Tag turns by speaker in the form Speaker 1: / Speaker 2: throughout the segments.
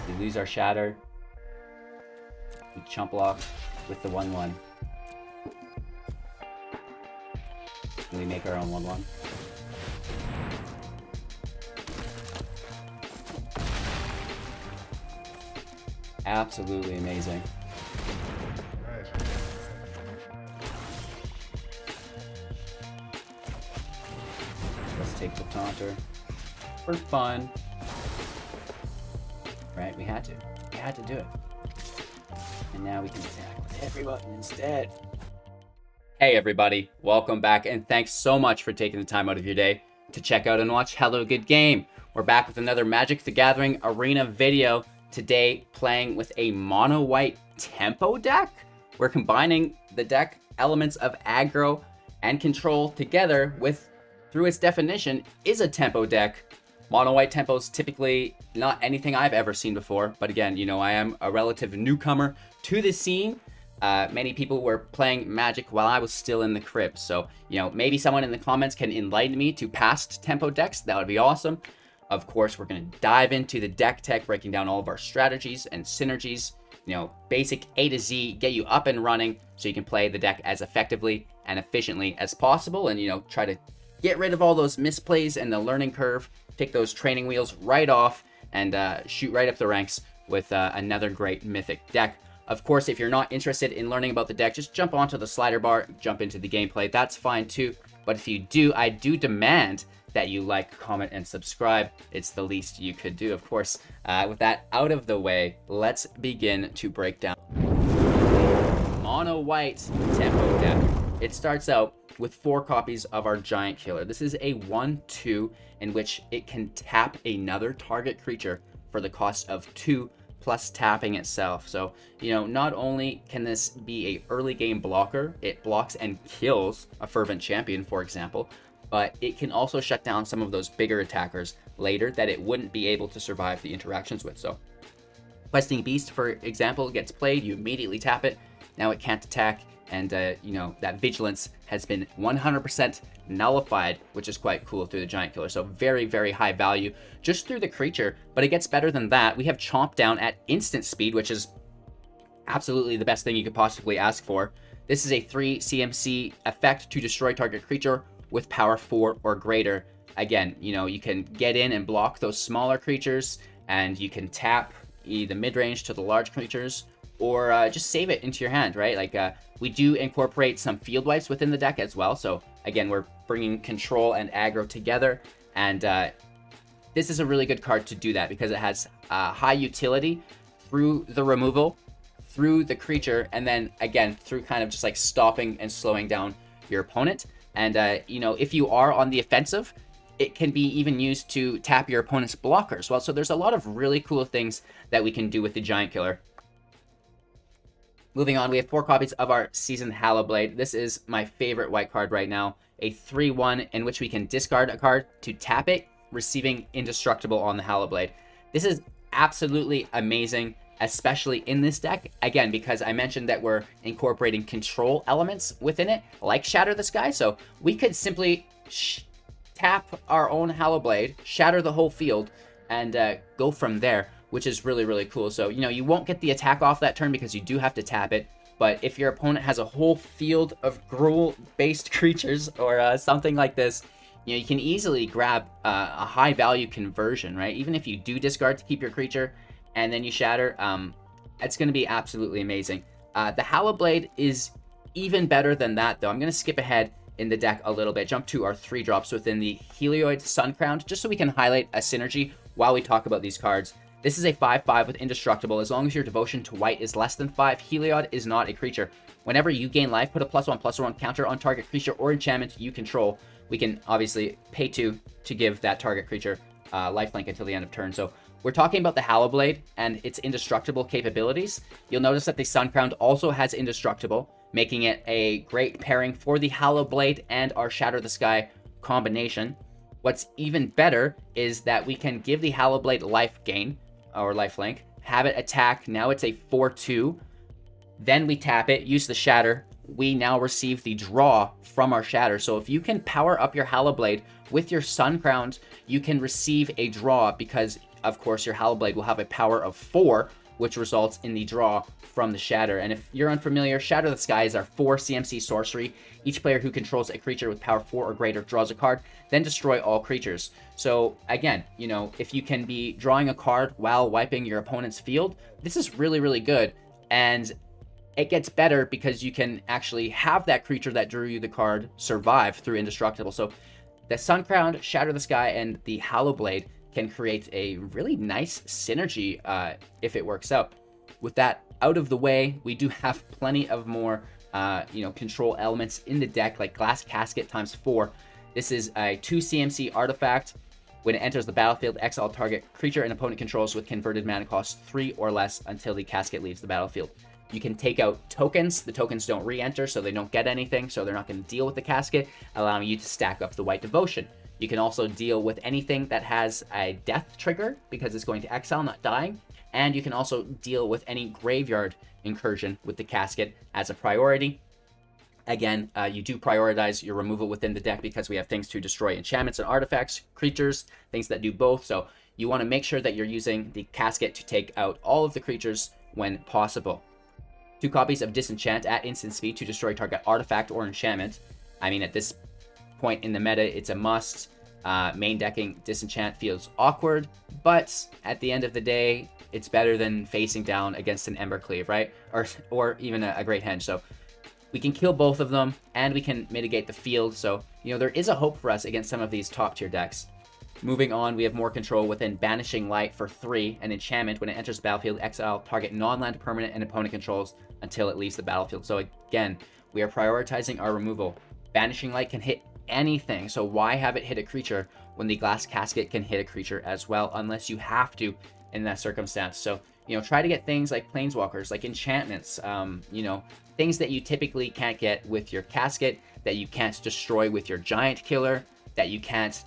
Speaker 1: We lose our Shatter. We chump block with the 1/1. And we make our own 1/1. Absolutely amazing. Let's take the taunter for fun. Right, we had to. We had to do it. And now we can attack with every button instead. Hey everybody, welcome back, and thanks so much for taking the time out of your day to check out and watch Hello Good Game. We're back with another Magic the Gathering Arena video. Today, playing with a mono-white tempo deck. We're combining the deck elements of aggro and control together with, through its definition, is a tempo deck. Mono-white tempo's typically not anything I've ever seen before, but again, you know, I am a relative newcomer to the scene. Many people were playing Magic while I was still in the crib, so, you know, maybe someone in the comments can enlighten me to past tempo decks. That would be awesome. Of course, we're going to dive into the deck tech, breaking down all of our strategies and synergies, you know, basic A to Z, get you up and running so you can play the deck as effectively and efficiently as possible, and, you know, try to get rid of all those misplays and the learning curve, take those training wheels right off, and shoot right up the ranks with another great Mythic deck. Of course, if you're not interested in learning about the deck, just jump onto the slider bar, jump into the gameplay. That's fine too. But if you do, I do demand that you like, comment, and subscribe. It's the least you could do, of course. With that out of the way, let's begin to break down mono white tempo deck. It starts out with 4 copies of our Giant Killer. This is a 1/2 in which it can tap another target creature for the cost of 2 plus tapping itself. So, you know, not only can this be a early game blocker, it blocks and kills a Fervent Champion, for example, but it can also shut down some of those bigger attackers later that it wouldn't be able to survive the interactions with. So, Questing Beast, for example, gets played, you immediately tap it, now it can't attack, and, you know, that Vigilance has been 100% nullified, which is quite cool through the Giant Killer. So very, very high value just through the creature, but it gets better than that. We have Chomp Down at instant speed, which is absolutely the best thing you could possibly ask for. This is a 3 CMC effect to destroy target creature with power 4 or greater. Again, you know, you can get in and block those smaller creatures, and you can tap the mid-range to the large creatures, or just save it into your hand, right? Like, we do incorporate some field wipes within the deck as well. So again, we're bringing control and aggro together, and this is a really good card to do that because it has high utility through the removal, through the creature, and then again through kind of just like stopping and slowing down your opponent. And you know, if you are on the offensive, it can be even used to tap your opponent's blockers. Well, so there's a lot of really cool things that we can do with the Giant Killer. Moving on, we have 4 copies of our Seasoned Hallowblade. This is my favorite white card right now. A 3/1 in which we can discard a card to tap it, receiving Indestructible on the Hallowblade. This is absolutely amazing, especially in this deck. Again, because I mentioned that we're incorporating control elements within it, like Shatter the Sky. So we could simply tap our own Hallowblade, shatter the whole field, and go from there, which is really, really cool. So, you know, you won't get the attack off that turn because you do have to tap it. But if your opponent has a whole field of Gruul-based creatures or something like this, you know, you can easily grab a high-value conversion, right? Even if you do discard to keep your creature and then you shatter, it's going to be absolutely amazing. The Hallowblade is even better than that, though. I'm going to skip ahead in the deck a little bit, jump to our 3 drops within the Heliod Suncrown, just so we can highlight a synergy while we talk about these cards. This is a 5/5 with Indestructible. As long as your devotion to white is less than 5, Heliod is not a creature. Whenever you gain life, put a +1/+1 counter on target creature or enchantment you control. We can obviously pay 2 to give that target creature lifelink until the end of turn. So we're talking about the Hallowblade and its indestructible capabilities. You'll notice that the Suncrown also has Indestructible, making it a great pairing for the Hallowblade and our Shatter the Sky combination. What's even better is that we can give the Hallowblade life gain, or lifelink, have it attack. Now it's a 4/2. Then we tap it, use the Shatter. We now receive the draw from our Shatter. So if you can power up your Hallowblade with your Suncrown, you can receive a draw because of course, your Hallowblade will have a power of 4, which results in the draw from the Shatter. And if you're unfamiliar, Shatter the Sky is our 4 CMC sorcery. Each player who controls a creature with power 4 or greater draws a card, then destroy all creatures. So again, you know, if you can be drawing a card while wiping your opponent's field, this is really, really good. And it gets better because you can actually have that creature that drew you the card survive through Indestructible. So the Suncrown, Shatter the Sky, and the Hallowblade can create a really nice synergy if it works out. With that out of the way, we do have plenty of more you know, control elements in the deck, like Glass Casket ×4. This is a 2 CMC artifact. When it enters the battlefield, exile target creature and opponent controls with converted mana cost 3 or less until the casket leaves the battlefield. You can take out tokens. The tokens don't re-enter, so they don't get anything, so they're not going to deal with the casket, allowing you to stack up the White Devotion. You can also deal with anything that has a death trigger, because it's going to exile, not dying. And you can also deal with any graveyard incursion with the casket as a priority. Again, you do prioritize your removal within the deck because we have things to destroy enchantments and artifacts, creatures, things that do both. So you want to make sure that you're using the casket to take out all of the creatures when possible. 2 copies of Disenchant at instant speed to destroy target artifact or enchantment. I mean, at this point in the meta, it's a must. Main decking Disenchant feels awkward, but at the end of the day, it's better than facing down against an Embercleave, right? Or even a Great Henge. So we can kill both of them, and we can mitigate the field. So, you know, there is a hope for us against some of these top tier decks. Moving on, we have more control within Banishing Light for 3, an enchantment. When it enters the battlefield, exile target non-land permanent and opponent controls until it leaves the battlefield. So again, we are prioritizing our removal. Banishing Light can hit anything, so why have it hit a creature when the Glass Casket can hit a creature as well, unless you have to in that circumstance. So, you know, try to get things like Planeswalkers, like enchantments, you know, things that you typically can't get with your casket, that you can't destroy with your giant killer, that you can't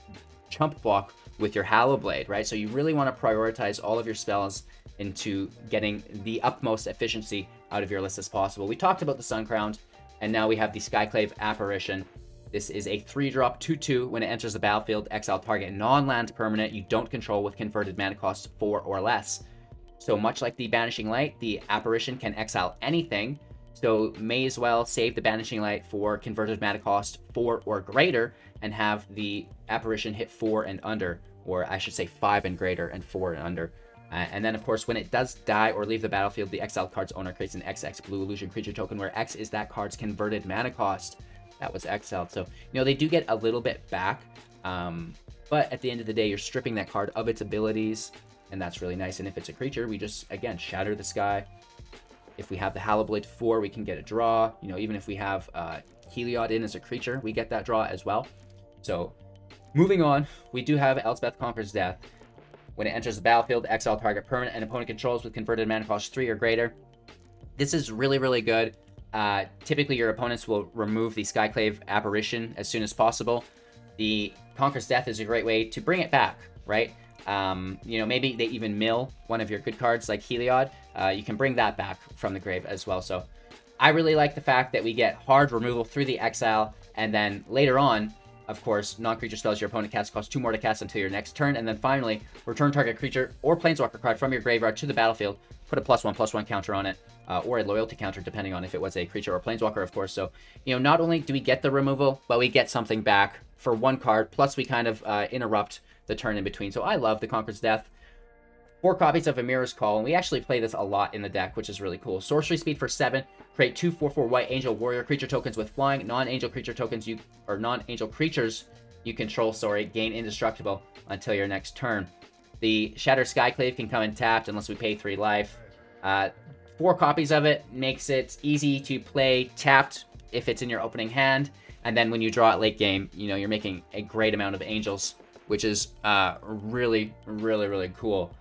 Speaker 1: chump block with your Hallowblade, right? So you really want to prioritize all of your spells into getting the utmost efficiency out of your list as possible. We talked about the Suncrown, and now we have the Skyclave Apparition. This is a 3-drop 2/2. When it enters the battlefield, exile target non-land permanent you don't control with converted mana cost 4 or less. So much like the Banishing Light, the Apparition can exile anything, so may as well save the Banishing Light for converted mana cost 4 or greater and have the Apparition hit 4 and under, or I should say 5 and greater and 4 and under. And then, of course, when it does die or leave the battlefield, the exiled card's owner creates an XX blue illusion creature token where X is that card's converted mana cost. That was exiled. So, you know, they do get a little bit back, but at the end of the day, you're stripping that card of its abilities, and that's really nice. And if it's a creature, we just, again, Shatter the Sky. If we have the Hallowblade 4, we can get a draw. You know, even if we have Heliod in as a creature, we get that draw as well. So, moving on, we do have Elspeth Conquers Death. When it enters the battlefield, exile target permanent and opponent controls with converted mana cost 3 or greater. This is really, really good. Typically, your opponents will remove the Skyclave Apparition as soon as possible. The Conquer's Death is a great way to bring it back, right? You know, maybe they even mill one of your good cards like Heliod. You can bring that back from the grave as well. So I really like the fact that we get hard removal through the exile, and then later on, of course, non-creature spells your opponent casts cost 2 more to cast until your next turn, and then finally, return target creature or planeswalker card from your graveyard to the battlefield, put a +1/+1 counter on it, or a loyalty counter, depending on if it was a creature or planeswalker, of course. So, you know, not only do we get the removal, but we get something back for 1 card, plus we kind of interrupt the turn in between. So I love the Conquer's Death. 4 copies of Emeria's Call, and we actually play this a lot in the deck, which is really cool. Sorcery speed for 7. Create 2 4/4 white angel warrior creature tokens with flying. Non-angel creature tokens non-angel creatures you control, gain indestructible until your next turn. The Shatter Skyclave can come in tapped unless we pay 3 life. 4 copies of it makes it easy to play tapped if it's in your opening hand, and then when you draw it late game, you know, you're making a great amount of angels, which is really, really, really cool.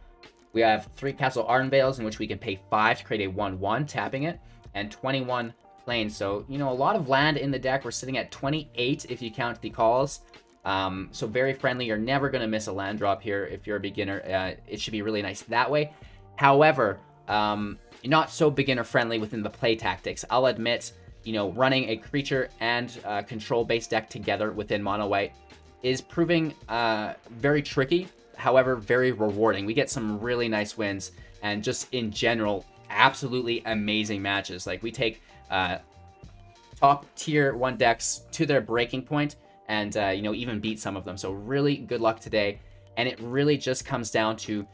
Speaker 1: We have 3 Castle Ardenvales in which we can pay 5 to create a 1/1, tapping it, and 21 planes. So, you know, a lot of land in the deck. We're sitting at 28 if you count the calls. So very friendly. You're never going to miss a land drop here if you're a beginner. It should be really nice that way. However, not so beginner friendly within the play tactics. I'll admit, you know, running a creature and control-based deck together within mono white is proving very tricky. however, very rewarding. We get some really nice wins, and just in general, absolutely amazing matches. Like, we take top tier 1 decks to their breaking point, and you know, even beat some of them. So really good luck today, and it really just comes down to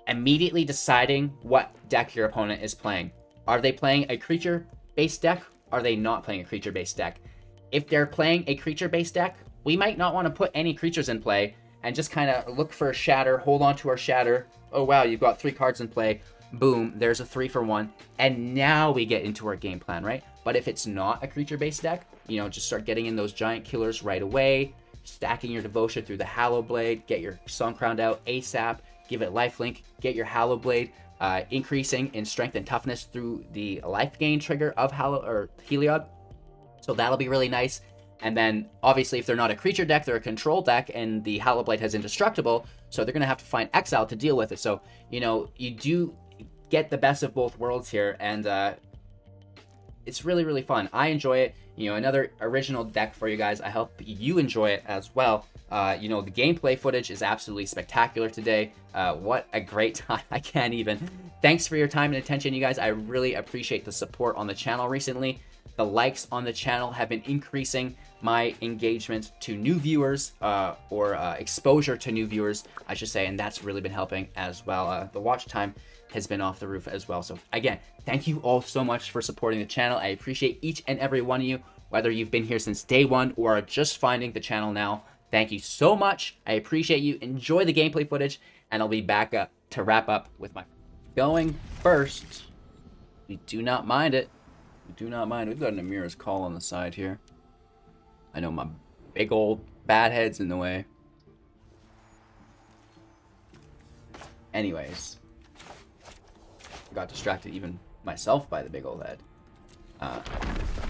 Speaker 1: immediately deciding what deck your opponent is playing. Are they playing a creature-based deck? Are they not playing a creature-based deck? If they're playing a creature-based deck, we might not want to put any creatures in play and just kind of look for a shatter, hold on to our shatter. Oh wow, you've got 3 cards in play. Boom, there's a 3-for-1. And now we get into our game plan, right? But if it's not a creature-based deck, you know, just start getting in those giant killers right away, stacking your devotion through the Hallowblade, get your Suncrown out ASAP, give it lifelink, get your Hallowblade, increasing in strength and toughness through the life gain trigger of Heliod. So that'll be really nice. And then, obviously, if they're not a creature deck, they're a control deck, and the Hallowblade has Indestructible, so they're going to have to find Exile to deal with it. So, you know, you do get the best of both worlds here, and it's really, really fun. I enjoy it. You know, another original deck for you guys. I hope you enjoy it as well. You know, the gameplay footage is absolutely spectacular today. What a great time. I can't even. Thanks for your time and attention, you guys. I really appreciate the support on the channel recently. The likes on the channel have been increasing my engagement to new viewers, or exposure to new viewers, I should say, and that's really been helping as well. The watch time has been off the roof as well. So again, thank you all so much for supporting the channel. I appreciate each and every one of you, whether you've been here since day 1 or are just finding the channel now. Thank you so much. I appreciate you. Enjoy the gameplay footage, and I'll be back up to wrap up with my going first. We do not mind it. We do not mind. We've got an Emeria's Call on the side here. I know my big old bad head's in the way. Anyways, I got distracted even myself by the big old head.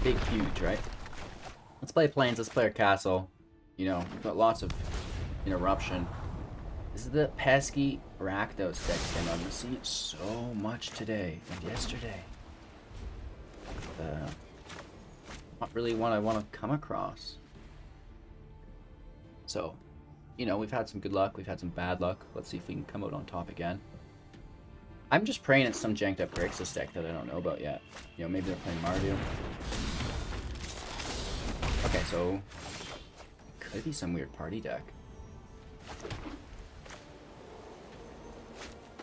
Speaker 1: Big, huge, right? Let's play Plains. Let's play our castle. You know, we've got lots of interruption. This is the pesky Rakdos deck thing. I'm seeing it so much today and yesterday. Not really one I want to come across. So, you know, we've had some good luck, we've had some bad luck. Let's see if we can come out on top again. I'm just praying it's some janked up Grixis deck that I don't know about yet. You know, maybe they're playing Mardu. Okay, so could be some weird party deck.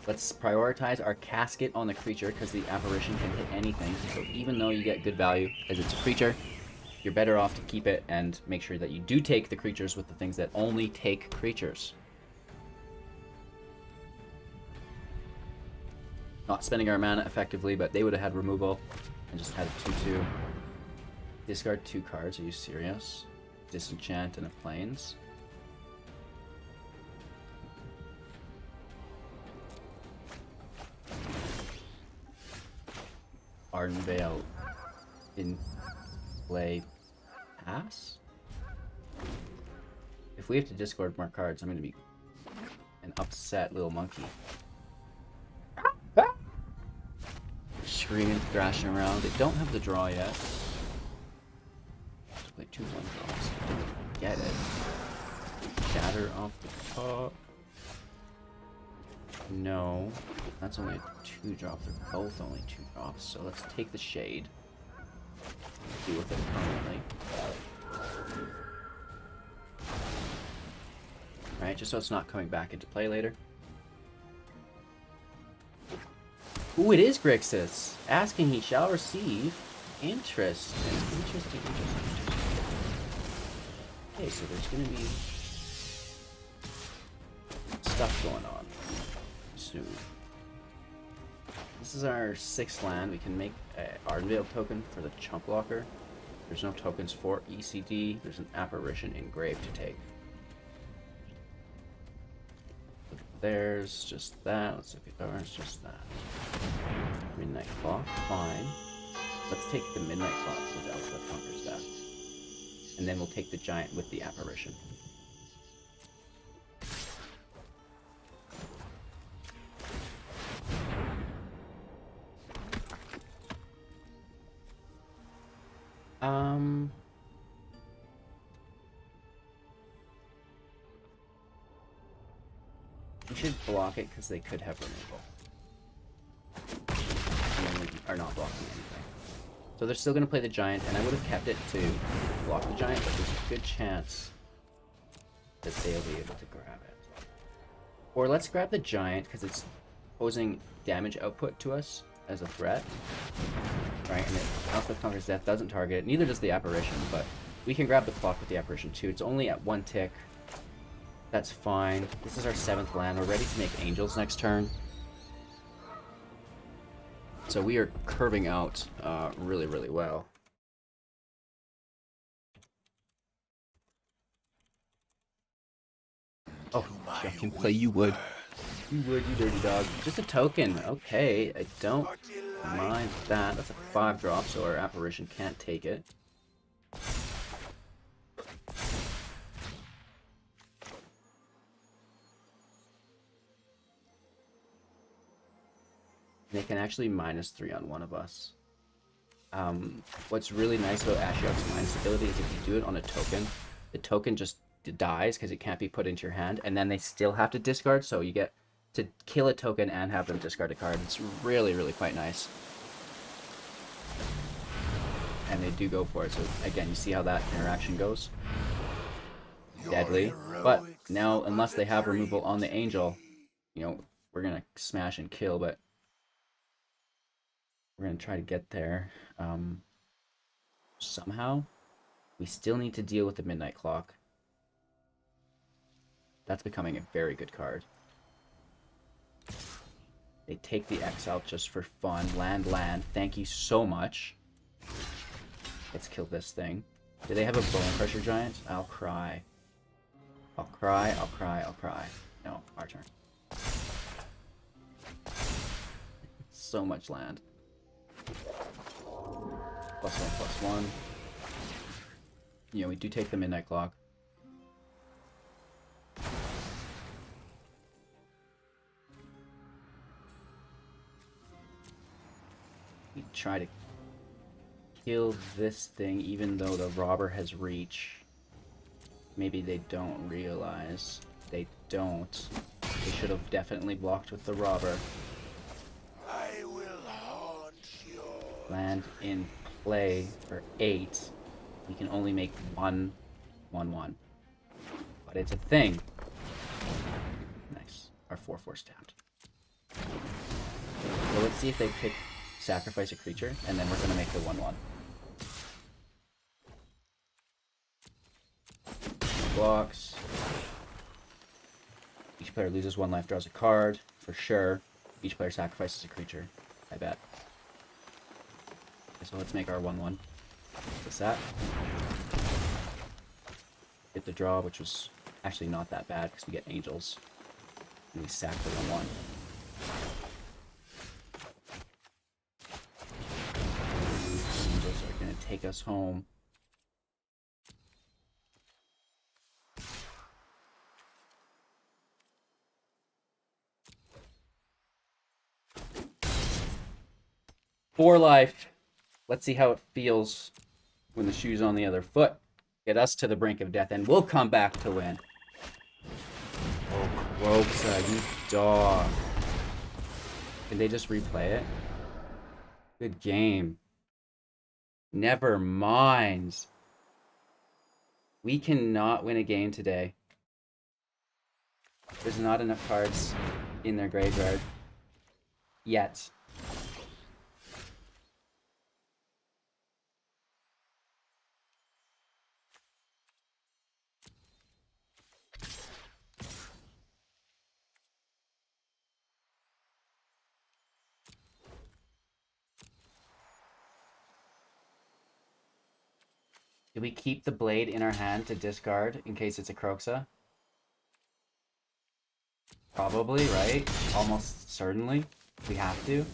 Speaker 1: Let's prioritize our casket on the creature because the apparition can hit anything. So even though you get good value as it's a creature, you're better off to keep it and make sure that you do take the creatures with the things that only take creatures. Not spending our mana effectively, but they would have had removal and just had a 2/2. Discard 2 cards, are you serious? Disenchant and a Plains. Ardenvale in play pass? If we have to discard more cards, I'm going to be an upset little monkey. Screaming, thrashing around. They don't have the draw yet. Let's play 2 1-drops. Get it. Shatter off the top. No. That's only a 2-drop. They're both only 2 drops. So let's take the shade. Deal with it permanently. Right, just so it's not coming back into play later. Ooh, it is Grixis. Asking he shall receive. Interesting. Interesting. Okay, so there's gonna be stuff going on soon. This is our 6th land. We can make an Ardenvale token for the chump blocker. There's no tokens for ECD. There's an apparition engraved to take. There's just that. Let's look at ours. Just that. Midnight Clock. Fine. Let's take the Midnight Clock with Elspeth conquers that. And then we'll take the giant with the apparition. should block it because they could have removal. And then we are not blocking anything. So they're still going to play the giant, and I would have kept it to block the giant, but there's a good chance that they'll be able to grab it. Or let's grab the giant because it's posing damage output to us as a threat. Right, and Elspeth Conquers Death doesn't target it, neither does the Apparition, but we can grab the clock with the Apparition too. It's only at 1 tick. That's fine. This is our 7th land. We're ready to make Angels next turn. So we are curving out really, really well. Oh, I can play You Would. You would, you dirty dog. Just a token. Okay, I don't mind that. That's a 5-drop, so our Apparition can't take it. They can actually -3 on one of us. What's really nice about Ashiok's minus ability is if you do it on a token, the token just dies because it can't be put into your hand, and then they still have to discard, so you get to kill a token and have them discard a card. It's really, really quite nice. And they do go for it, so again, you see how that interaction goes? Deadly. But now, unless they have removal on the Angel, you know, we're going to smash and kill, but we're going to try to get there. Somehow, we still need to deal with the Midnight Clock. That's becoming a very good card. They take the Exile just for fun. Land. Thank you so much. Let's kill this thing. Do they have a Bone Crusher Giant? I'll cry. I'll cry. No, our turn. So much land. +1/+1. You know, we do take the Midnight Clock. We try to kill this thing even though the robber has reach. Maybe they don't realize. They don't. They should have definitely blocked with the robber.
Speaker 2: I will haunt you.
Speaker 1: Land in play for 8. We can only make 1/1/1. But it's a thing. Nice. Our 4/4 tapped. So let's see if they pick sacrifice a creature, and then we're going to make the 1/1. Blocks. Each player loses 1 life, draws a card, for sure. Each player sacrifices a creature, I bet. Okay, so let's make our 1/1. What's that? Get the draw, which was actually not that bad, because we get Angels. And we sack the 1/1. Angels are going to take us home. For life. Let's see how it feels when the shoe's on the other foot. Get us to the brink of death, and we'll come back to win. Oh, Roxa, you dog. Can they just replay it? Good game. Never mind. We cannot win a game today. There's not enough cards in their graveyard. Yet. Do we keep the blade in our hand to discard in case it's a Kroxa? Probably, right? Almost certainly. We have to.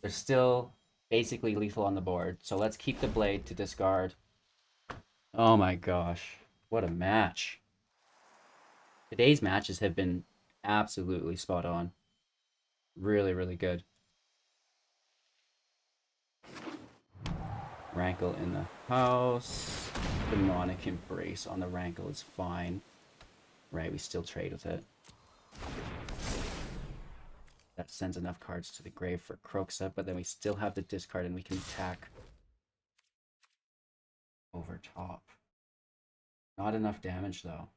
Speaker 1: They're still basically lethal on the board, so let's keep the blade to discard. Oh my gosh. What a match. Today's matches have been absolutely spot on. Really, really good. Rankle in the house. Demonic Embrace on the Rankle is fine. Right, we still trade with it. That sends enough cards to the grave for Kroxa, but then we still have the discard and we can attack over top. Not enough damage though.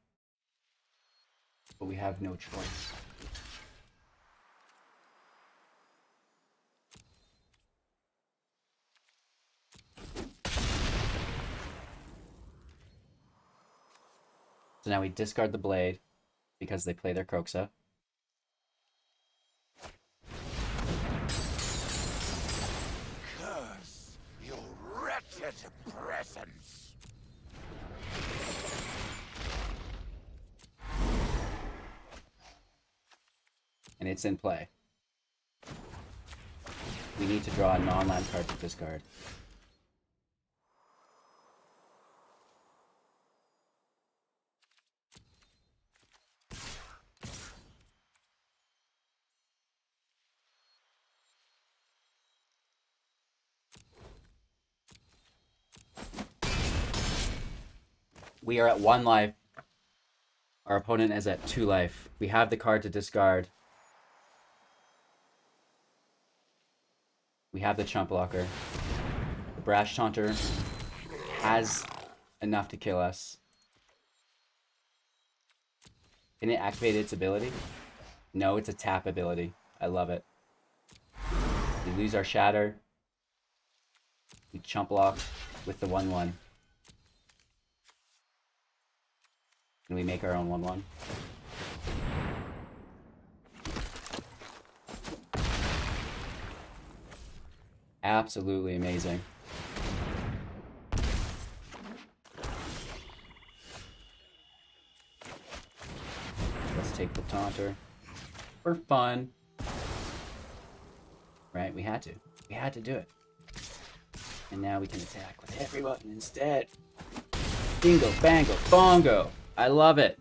Speaker 1: But we have no choice. So now we discard the blade because they play their Kroxa.
Speaker 2: Curse your wretched presence.
Speaker 1: And it's in play. We need to draw a non-land card to discard. We are at 1 life. Our opponent is at 2 life. We have the card to discard. We have the chump blocker. The Brash Taunter has enough to kill us. Can it activate its ability? No, it's a tap ability. I love it. We lose our Shatter. We chump block with the 1/1. And we make our own 1/1. Absolutely amazing. Let's take the Taunter for fun. Right, we had to. We had to do it. And now we can attack with every button instead. Bingo, bango, bongo. I love it.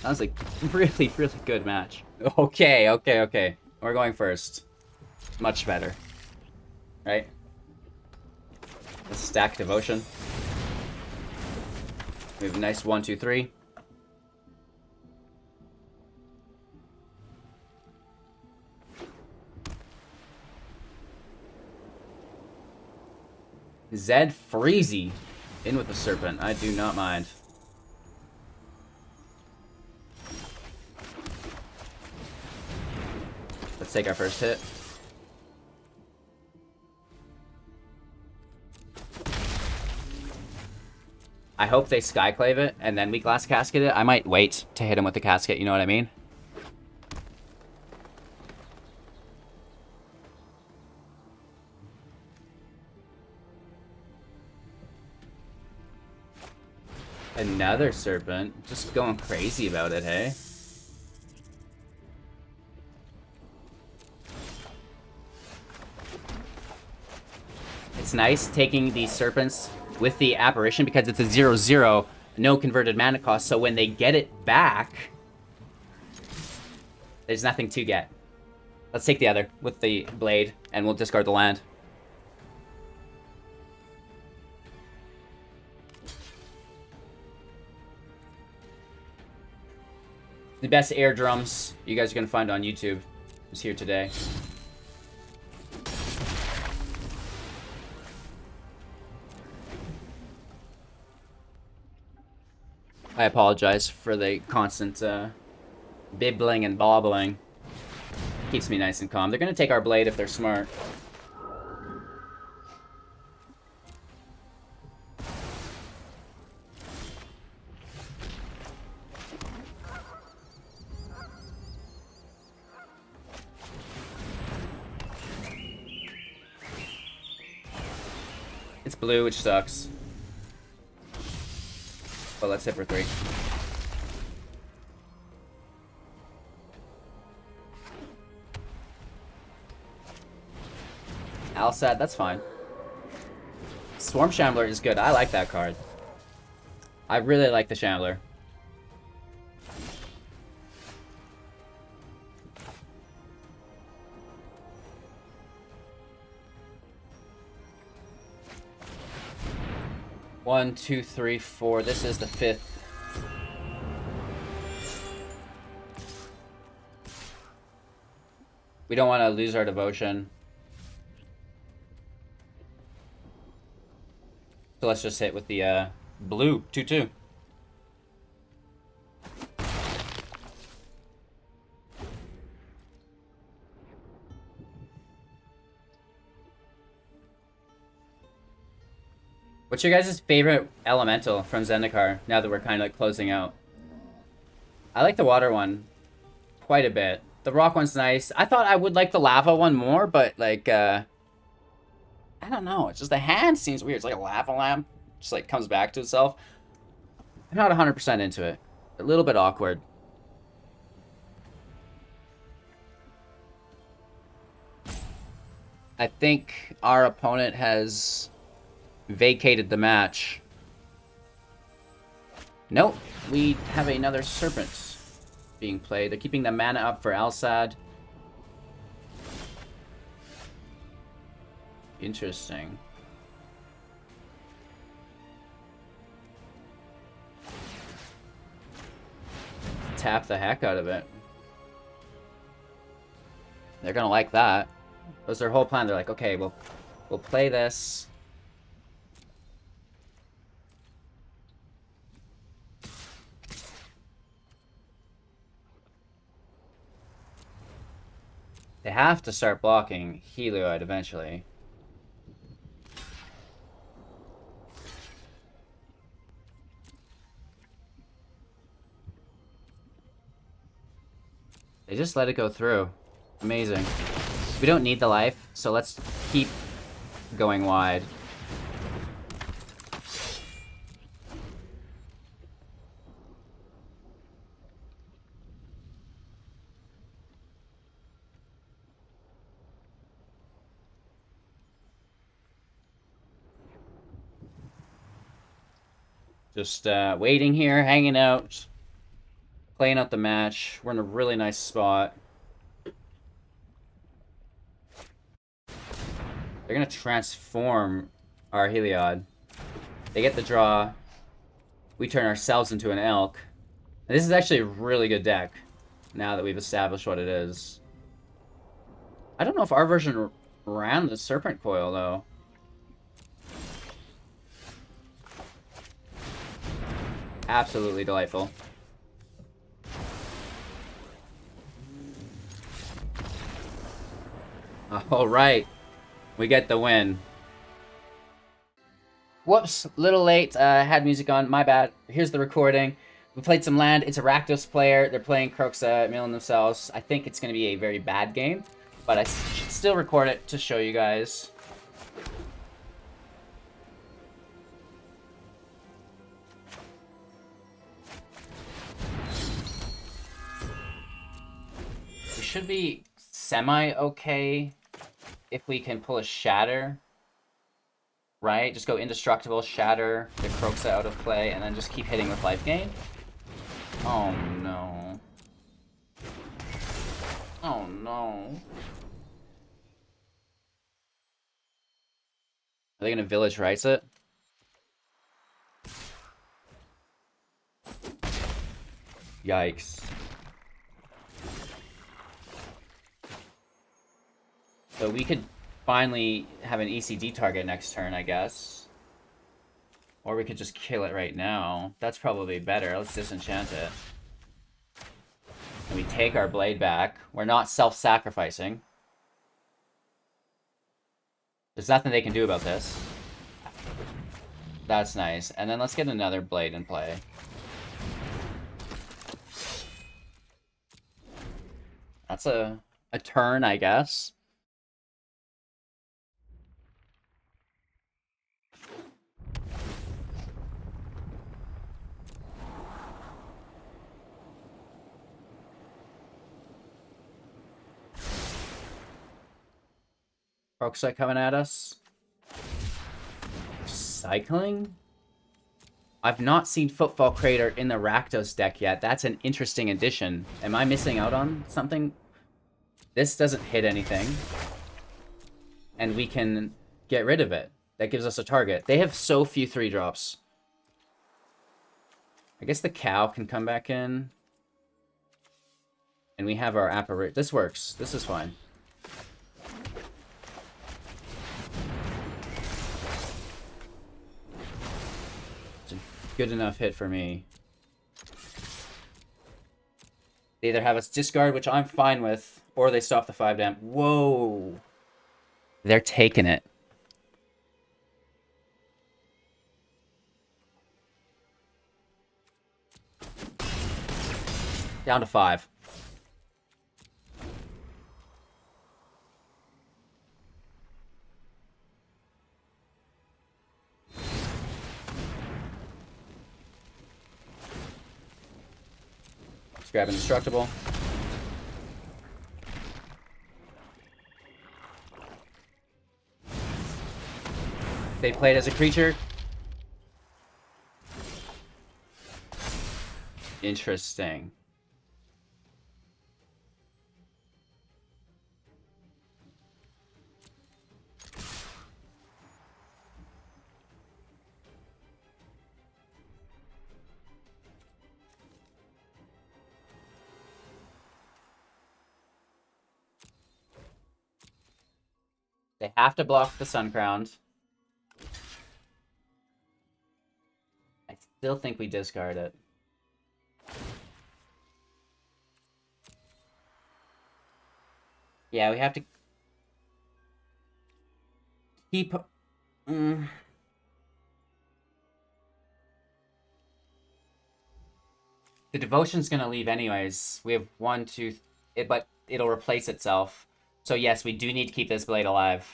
Speaker 1: That was like really, really good match. Okay, okay, okay. We're going first. Much better. Right? Let's stack Devotion. We have a nice 1, 2, 3. Zed Freezy in with the Serpent. I do not mind. Let's take our first hit. I hope they Skyclave it and then we Glass Casket it. I might wait to hit him with the casket, you know what I mean? Another Serpent. Just going crazy about it, hey? It's nice taking these Serpents with the Apparition because it's a 0/0, no converted mana cost, so when they get it back, there's nothing to get. Let's take the other with the Blade, and we'll discard the land. The best air drums you guys are going to find on YouTube is here today. I apologize for the constant bibbling and bobbling. Keeps me nice and calm. They're going to take our blade if they're smart. It's blue, which sucks. But let's hit for 3. Alsad, that's fine. Swarm Shambler is good. I like that card. I really like the Shambler. One, two, three, four. This is the 5th. We don't want to lose our devotion. So let's just hit with the blue 2/2. What's your guys' favorite elemental from Zendikar, now that we're kind of like closing out? I like the water one quite a bit. The rock one's nice. I thought I would like the lava one more, but like, I don't know. It's just the hand seems weird. It's like a lava lamp. Just like comes back to itself. I'm not 100% into it. A little bit awkward. I think our opponent has vacated the match. Nope, we have another serpent being played. They're keeping the mana up for Alsad. Interesting. Tap the heck out of it. They're gonna like that. That was their whole plan. They're like, okay, we'll play this. They have to start blocking Heliod eventually. They just let it go through. Amazing. We don't need the life, so let's keep going wide. Just waiting here, hanging out, playing out the match. We're in a really nice spot. They're gonna transform our Heliod. They get the draw. We turn ourselves into an elk. And this is actually a really good deck, now that we've established what it is. I don't know if our version ran the Serpent Coil, though. Absolutely delightful. Alright. We get the win. Whoops, a little late. Had music on, my bad. Here's the recording. We played some land. It's a Rakdos player. They're playing Kroxa, milling themselves. I think it's going to be a very bad game, but I should still record it to show you guys. We should be semi-okay if we can pull a Shatter. Right? Just go Indestructible, Shatter, the Kroxa out of play, and then just keep hitting with life gain. Oh no. Oh no. Are they gonna Village Rites it? Yikes. So we could finally have an ECD target next turn, I guess. Or we could just kill it right now. That's probably better. Let's disenchant it. And we take our blade back. We're not self-sacrificing. There's nothing they can do about this. That's nice. And then let's get another blade in play. That's a turn, I guess. Kroxa coming at us. Cycling? I've not seen Footfall Crater in the Rakdos deck yet. That's an interesting addition. Am I missing out on something? This doesn't hit anything. And we can get rid of it. That gives us a target. They have so few 3-drops. I guess the cow can come back in. And we have our Apparition. This works. This is fine. Good enough hit for me. They either have us discard, which I'm fine with, or they stop the 5 damage. Whoa. They're taking it. Down to 5. Let's grab an Indestructible. They played as a creature. Interesting. They have to block the Sun Crowned. I still think we discard it. Yeah, we have to keep... The Devotion's gonna leave anyways. We have 1, 2... but it'll replace itself. So yes, we do need to keep this blade alive.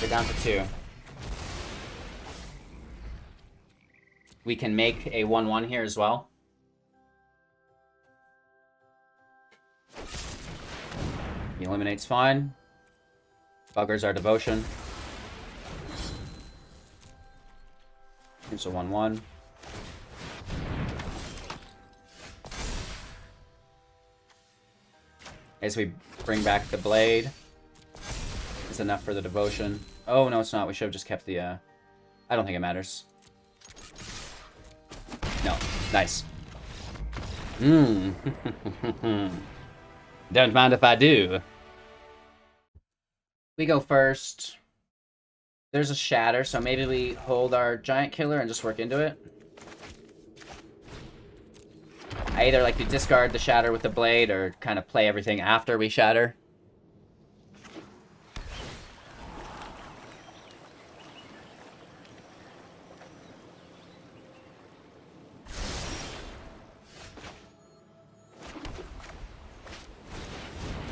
Speaker 1: They're down to 2. We can make a 1/1 here as well. He eliminates fine. Buggers our Devotion. Here's a 1/1. As we bring back the blade. Is enough for the Devotion. Oh, no, it's not. We should have just kept the, I don't think it matters. No. Nice. Don't mind if I do. We go first. There's a Shatter, so maybe we hold our Giant Killer and just work into it. I either like to discard the Shatter with the blade or kind of play everything after we Shatter.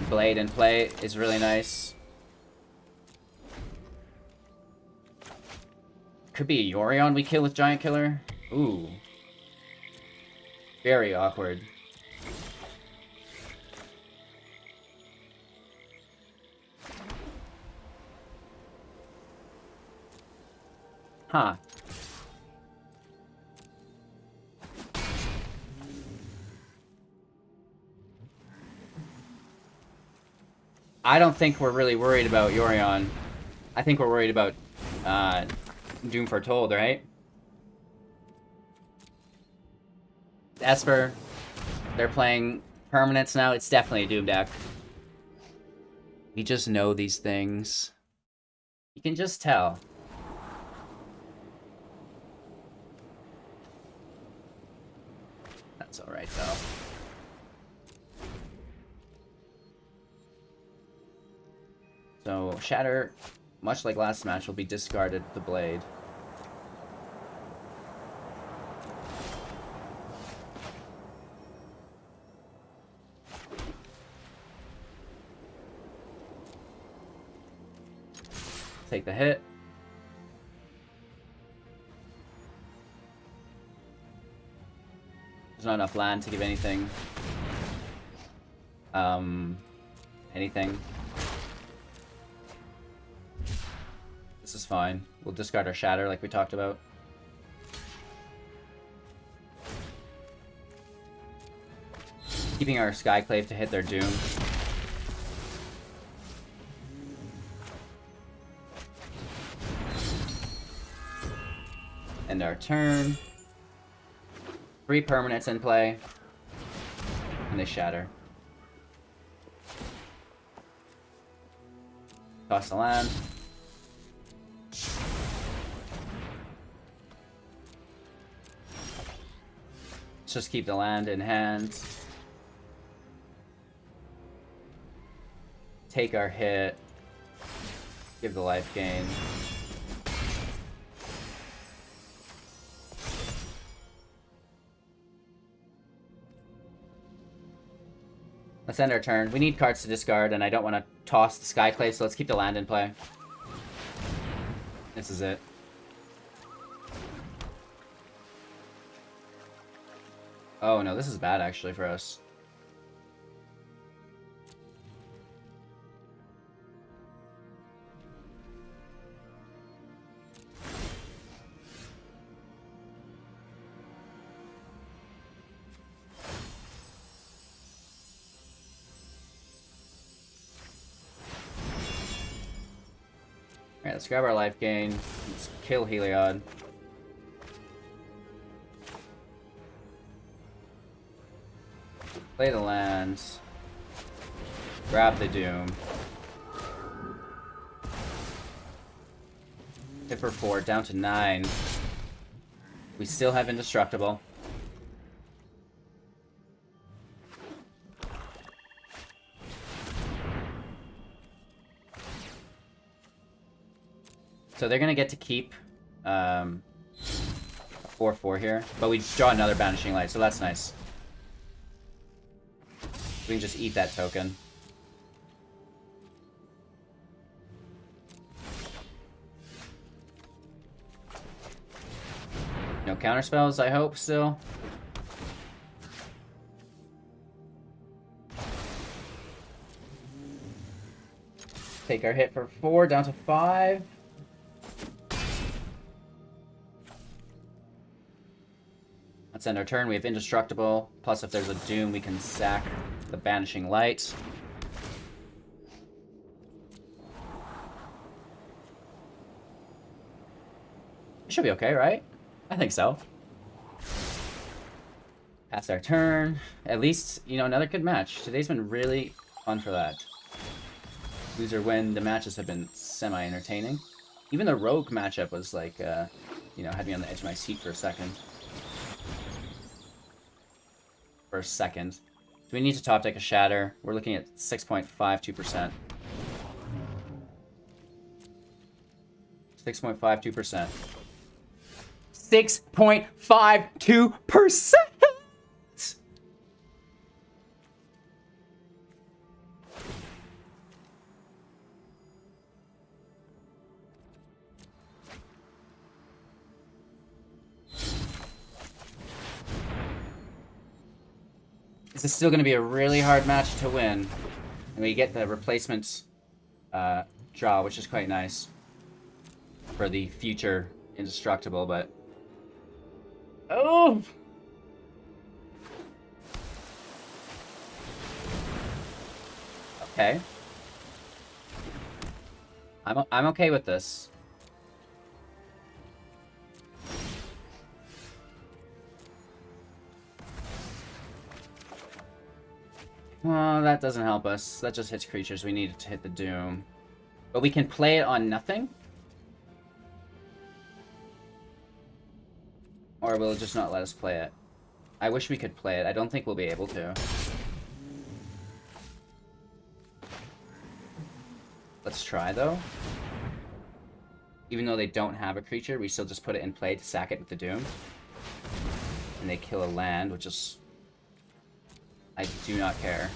Speaker 1: Blade in play is really nice. Could be a Yorion we kill with Giant Killer. Ooh. Very awkward. Huh. I don't think we're really worried about Yorion. I think we're worried about Doom Foretold, right? Esper, they're playing permanents now. It's definitely a Doom deck. We just know these things. You can just tell. That's alright, though. So, Shatter, much like last match, will be discarded the blade. Take the hit. There's not enough land to give anything. Anything. This is fine. We'll discard our Shatter like we talked about. Keeping our Skyclave to hit their Doom. End our turn. 3 permanents in play. And they Shatter. Toss the land. just keep the land in hand. Take our hit. Give the life gain. Let's end our turn. We need cards to discard, and I don't want to toss the Skyclave, so let's keep the land in play. This is it. Oh no, this is bad actually for us. Alright, let's grab our life gain. Let's kill Heliod. Play the land. Grab the Doom. Hit for 4, down to 9. We still have Indestructible. So they're gonna get to keep 4/4 here, but we draw another Banishing Light, so that's nice. We can just eat that token. No counterspells, I hope, still. Take our hit for 4, down to 5. Let's end our turn. We have Indestructible. Plus, if there's a Doom, we can sack the Banishing Light. Should be okay, right? I think so. Pass our turn. At least, you know, another good match. Today's been really fun for that. Lose or win, the matches have been semi-entertaining. Even the Rogue matchup was like, you know, had me on the edge of my seat for a second. Do we need to top deck a Shatter? We're looking at 6.52%. 6.52%. 6.52%! This is still going to be a really hard match to win. And we get the replacement draw, which is quite nice for the future Indestructible, but... Oh! Okay. I'm okay with this. Well, that doesn't help us. That just hits creatures. We need to hit the Doom. But we can play it on nothing? Or will it just not let us play it? I wish we could play it. I don't think we'll be able to. Let's try, though. Even though they don't have a creature, we still just put it in play to sack it with the Doom. And they kill a land, which is... I do not care.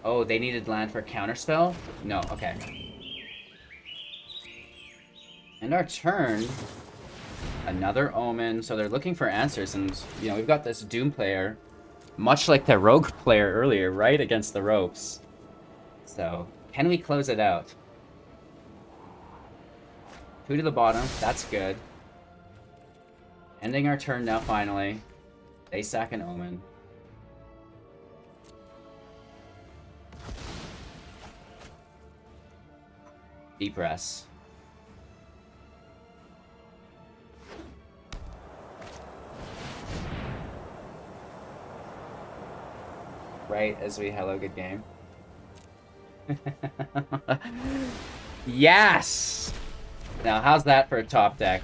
Speaker 1: Oh, they needed land for a counterspell? No, okay. And our turn. Another Omen. So they're looking for answers, and, you know, we've got this Doom player, much like the Rogue player earlier, right against the ropes. So, can we close it out? 2 to the bottom. That's good. Ending our turn now, finally. They sack an Omen. Deep press. Right as we hello, good game. Yes! Now, how's that for a top deck?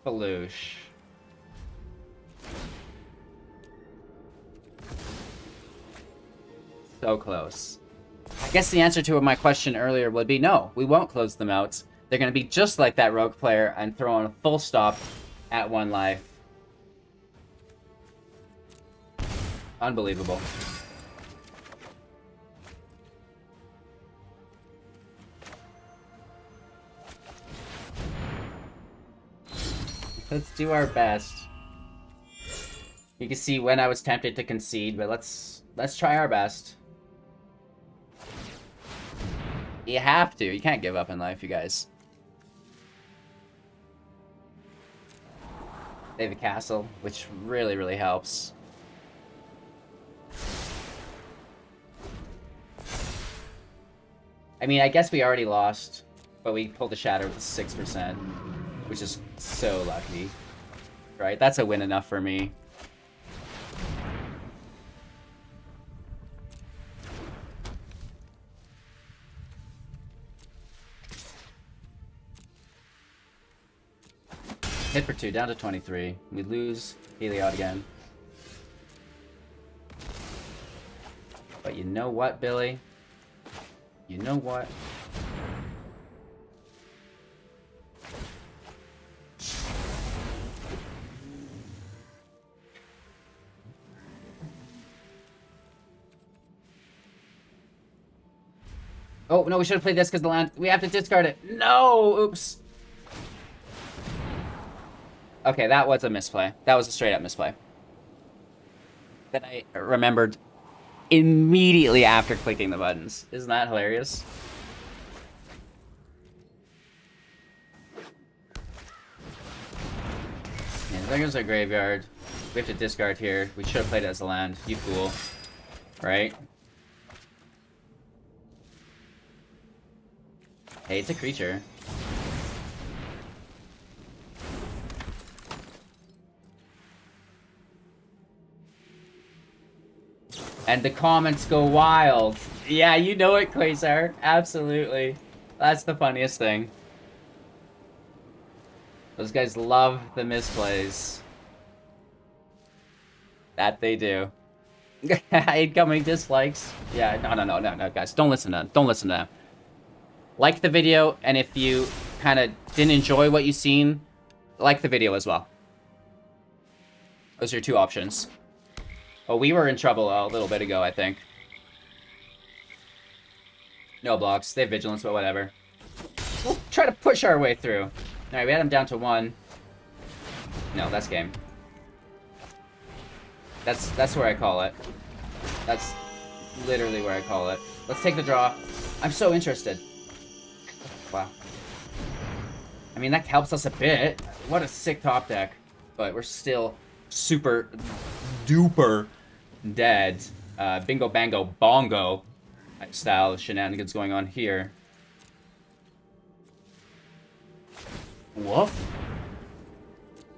Speaker 1: Baloosh. So close. I guess the answer to my question earlier would be no, we won't close them out. They're going to be just like that rogue player and throw on a full stop at 1 life. Unbelievable. Let's do our best. You can see when I was tempted to concede, but let's try our best. You have to. You can't give up in life, you guys. They have a castle, which really, really helps. I mean, I guess we already lost, but we pulled a shatter with 6%, which is so lucky. Right? That's a win enough for me. Hit for 2, down to 23. We lose Heliod again. But you know what, Billy? You know what? Oh, no, we should have played this because the land... We have to discard it. No! Oops. Okay, that was a misplay. That was a straight-up misplay. Then I remembered immediately after clicking the buttons. Isn't that hilarious? Yeah, there goes our graveyard. We have to discard here. We should have played it as a land. You fool. Right? Hey, it's a creature. And the comments go wild. Yeah, you know it, Quasar. Absolutely. That's the funniest thing. Those guys love the misplays. That they do. Incoming dislikes. Yeah, no, guys. Don't listen to them. Don't listen to them. Like the video, and if you kind of didn't enjoy what you've seen, like the video as well. Those are your 2 options. Well, we were in trouble a little bit ago, I think. No blocks. They have vigilance, but whatever. We'll try to push our way through. Alright, we had him down to 1. No, that's game. That's where I call it. That's literally where I call it. Let's take the draw. I'm so interested. Wow. I mean, that helps us a bit. What a sick top deck. But we're still super duper dead. Bingo bango bongo style shenanigans going on here. Woof.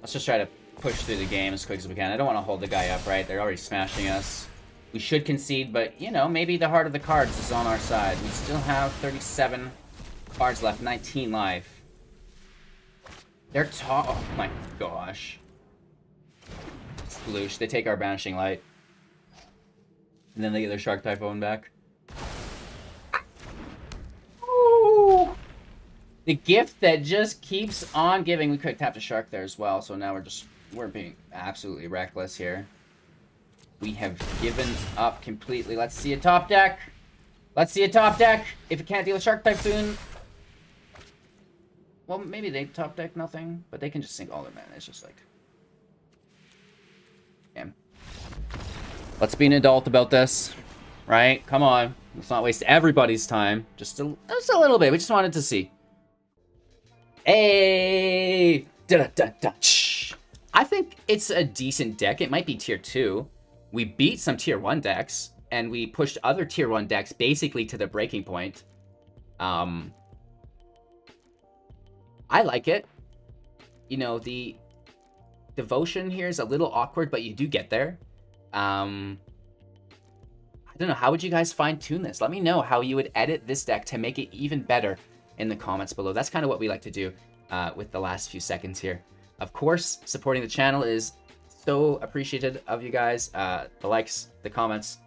Speaker 1: Let's just try to push through the game as quick as we can. I don't want to hold the guy up, right? They're already smashing us. We should concede, but, you know, maybe the heart of the cards is on our side. We still have 37 cards left, 19 life. They're oh my gosh. Sploosh. They take our Banishing Light. And then they get their Shark Typhoon back. Ooh. The gift that just keeps on giving. We could tap the Shark there as well, so now we're being absolutely reckless here. We have given up completely. Let's see a top deck. Let's see a top deck. If it can't deal with Shark Typhoon, well, maybe they top deck nothing, but they can just sink all their mana. It's just like... Damn. Let's be an adult about this, right? Come on. Let's not waste everybody's time. Just a little bit. We just wanted to see. Hey! Da-da-da-da. I think it's a decent deck. It might be tier 2. We beat some tier 1 decks, and we pushed other tier 1 decks basically to the breaking point. I like it. You know, the devotion here is a little awkward, but you do get there. I don't know, how would you guys fine-tune this? Let me know how you would edit this deck to make it even better in the comments below. That's kind of what we like to do with the last few seconds here. Of course, supporting the channel is so appreciated of you guys. The likes, the comments,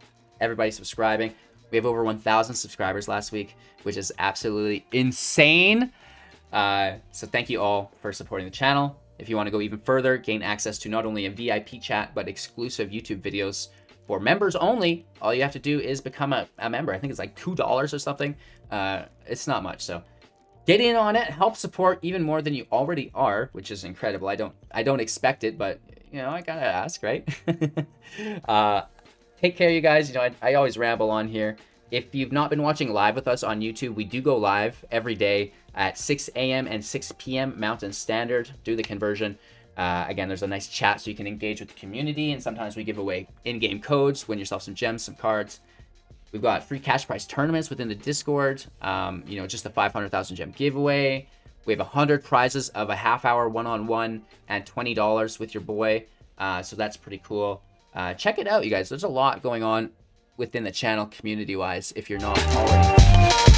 Speaker 1: everybody subscribing. We have over 1,000 subscribers last week, which is absolutely insane. So thank you all for supporting the channel. If you want to go even further, gain access to not only a VIP chat, but exclusive YouTube videos for members only, all you have to do is become a member. I think it's like $2 or something. It's not much, so get in on it. Help support even more than you already are, which is incredible. I don't expect it, but you know, I gotta ask, right? Take care, you guys. You know, I always ramble on here. If you've not been watching live with us on YouTube, we do go live every day at 6 a.m. and 6 p.m. Mountain Standard. Do the conversion. Again, there's a nice chat so you can engage with the community, and sometimes we give away in-game codes, win yourself some gems, some cards. We've got free cash prize tournaments within the Discord. You know, just a 500,000 gem giveaway. We have 100 prizes of a half-hour one-on-one and $20 with your boy. So that's pretty cool. Check it out, you guys. There's a lot going on within the channel community-wise if you're not already.